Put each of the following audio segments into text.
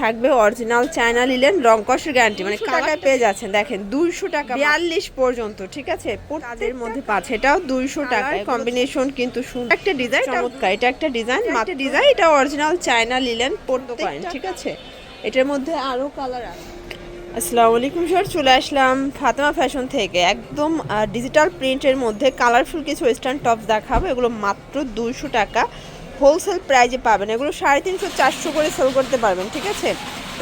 থাকবে original China linen, রং কষের guarantee, মানে টাকায় পেয়ে যাচ্ছেন। দেখেন 200 টাকা 42 পর্যন্ত, ঠিক আছে। তাদের মধ্যে পাচ্ছে, এটাও 200 টাকা। কম্বিনেশন কিন্তু সুন্দর একটা ডিজাইন, চমৎকার। এটা একটা ডিজাইন, মাত্র ডিজাইন। এটা অরিজিনাল চায়না লিলেন পড়তে পারেন, ঠিক আছে। এটার মধ্যে আরো কালার আছে। আসসালামু আলাইকুম স্যার, চলে আসলাম ফাতেমা ফ্যাশন থেকে। একদম ডিজিটাল প্রিন্টের মধ্যে কালারফুল কিছু ওয়েস্টার্ন টপস দেখাবো। এগুলো মাত্র 200 টাকা হোলসেল প্রাইজে পাবেন। এগুলো 350-400 করে সেল করতে পারবেন, ঠিক আছে।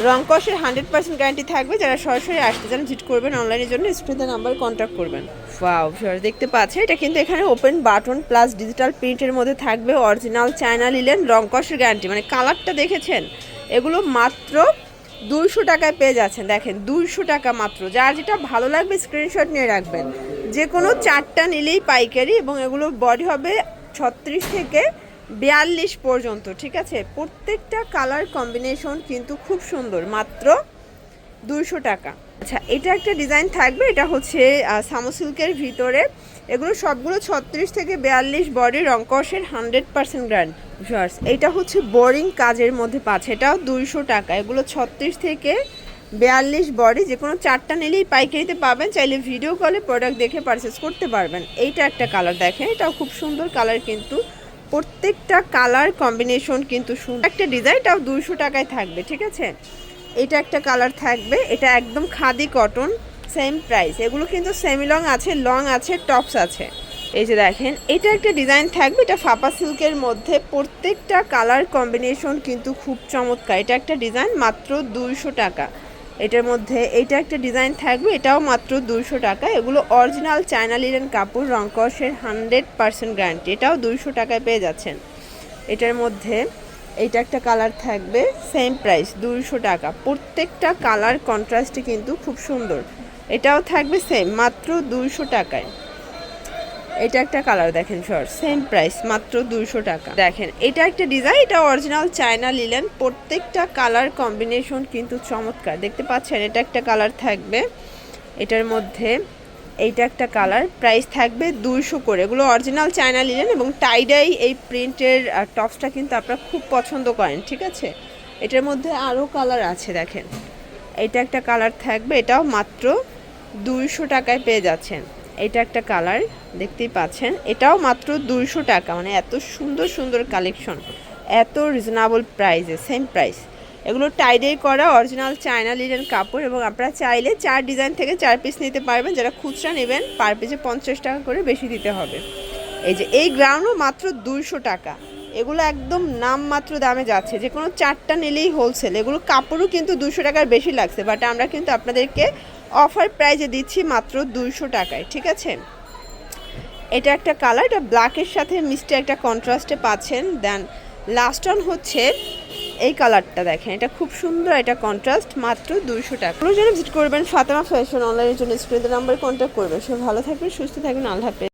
রং কষের 100% গ্যারান্টি থাকবে। যারা সরাসরি আসতে চান ভিজিট করবেন, অনলাইনের জন্য স্ক্রিনে নাম্বার কন্ট্যাক্ট করবেন। ওয়াও স্যার, দেখতে পাচ্ছেন এটা কিন্তু এখানে ওপেন বাটন প্লাস ডিজিটাল প্রিন্টের মধ্যে থাকবে অরিজিনাল চায়না লিলেন, রং কষের গ্যারান্টি, মানে কালারটা দেখেছেন। এগুলো মাত্র 200 টাকায় পেয়ে যাচ্ছেন। দেখেন 200 টাকা মাত্র। যার যেটা ভালো লাগবে স্ক্রিনশট নিয়ে রাখবেন। যে কোনো 4টা নিলেই পাইকারি, এবং এগুলো বডি হবে 36 থেকে 42 পর্যন্ত, ঠিক আছে। প্রত্যেকটা কালার কম্বিনেশন কিন্তু খুব সুন্দর, মাত্র 200 টাকা। আচ্ছা, এটা একটা ডিজাইন থাকবে, এটা হচ্ছে সামো সিল্কের ভিতরে। এগুলো সবগুলো 36 থেকে 42 বডি, রং কষের 100% গ্যারান্টি। এটা হচ্ছে বোরিং কাজের মধ্যে পাচ্ছে, এটাও 200 টাকা। এগুলো 36 থেকে 42 বডি, যে কোনো 4টা নিলেই পাইকারিতে পাবেন। চাইলে ভিডিও কলে প্রোডাক্ট দেখে পারচেস করতে পারবেন। এইটা একটা কালার দেখেন, এটাও খুব সুন্দর কালার, কিন্তু প্রত্যেকটা কালার কম্বিনেশন কিন্তু সুন্দর একটা ডিজাইন। এটাও 200 টাকায় থাকবে, ঠিক আছে। এটা একটা কালার থাকবে, এটা একদম খাদি কটন, সেম প্রাইস। এগুলো কিন্তু সেমি লং আছে, লং আছে, টপস আছে। এই যে দেখেন, এটা একটা ডিজাইন থাকবে, এটা ফাপা সিল্কের মধ্যে। প্রত্যেকটা কালার কম্বিনেশন কিন্তু খুব চমৎকার। এটা একটা ডিজাইন, মাত্র 200 টাকা। এটার মধ্যে এইটা একটা ডিজাইন থাকবে, এটাও মাত্র 200 টাকা। এগুলো অরিজিনাল চায়না লিলেন কাপড়, রং কষের 100% গ্যারান্টি। এটাও 200 টাকায় পেয়ে যাচ্ছেন। এটার মধ্যে এইটা একটা কালার থাকবে, সেম প্রাইস 200 টাকা। প্রত্যেকটা কালার কন্ট্রাস্টে কিন্তু খুব সুন্দর। এটাও থাকবে সেম, মাত্র 200 টাকায়। এটা একটা কালার দেখেন শর্ট, সেম প্রাইস, মাত্র 200 টাকা। দেখেন এটা একটা ডিজাইন, এটা অরিজিনাল চায়না লিলেন। প্রত্যেকটা কালার কম্বিনেশন কিন্তু চমৎকার, দেখতে পাচ্ছেন। এটা একটা কালার থাকবে, এটার মধ্যে এইটা একটা কালার। প্রাইস থাকবে 200 করে। এগুলো অরিজিনাল চায়না লিলেন, এবং টাইডাই এই প্রিন্টের টপসটা কিন্তু আপনারা খুব পছন্দ করেন, ঠিক আছে। এটার মধ্যে আরও কালার আছে, দেখেন এটা একটা কালার থাকবে, এটাও মাত্র 200 টাকায় পেয়ে যাচ্ছেন। এটা একটা কালার দেখতেই পাচ্ছেন, এটাও মাত্র 200 টাকা। মানে এত সুন্দর সুন্দর কালেকশন, এত রিজনেবল প্রাইসে, সেম প্রাইস। এগুলো টাইডাই করা অরিজিনাল চায়না লিলেন কাপড়, এবং আপনারা চাইলে 4 ডিজাইন থেকে 4 পিস নিতে পারবেন। যারা খুচরা নেবেন পার পিসে 50 টাকা করে বেশি দিতে হবে। এই যে এই গ্রাউন্ডও মাত্র 200 টাকা। এগুলো একদম নামমাত্র দামে যাচ্ছে, যে কোনো 4টা নিলেই হোলসেল। এগুলো কাপড়ও কিন্তু 200 টাকার বেশি লাগছে, বাট আমরা কিন্তু আপনাদেরকে অফার প্রাইজে দিচ্ছি মাত্র 200 টাকায়, ঠিক আছে। এটা একটা কালার, এটা ব্ল্যাকের সাথে মিষ্টি একটা কন্ট্রাস্টে পাচ্ছেন। দেন লাস্ট অন হচ্ছে এই কালারটা, দেখেন এটা খুব সুন্দর, এটা কন্ট্রাস্ট, মাত্র 200 টাকা। কোনো জন্য ভিজিট করবেন ফাতেমা ফ্যাশন, অনলাইনের জন্য স্ক্রিনের নাম্বারে কন্ট্যাক্ট করবেন। সব ভালো থাকবেন, সুস্থ থাকবেন, আল্লাহ হাফেজ।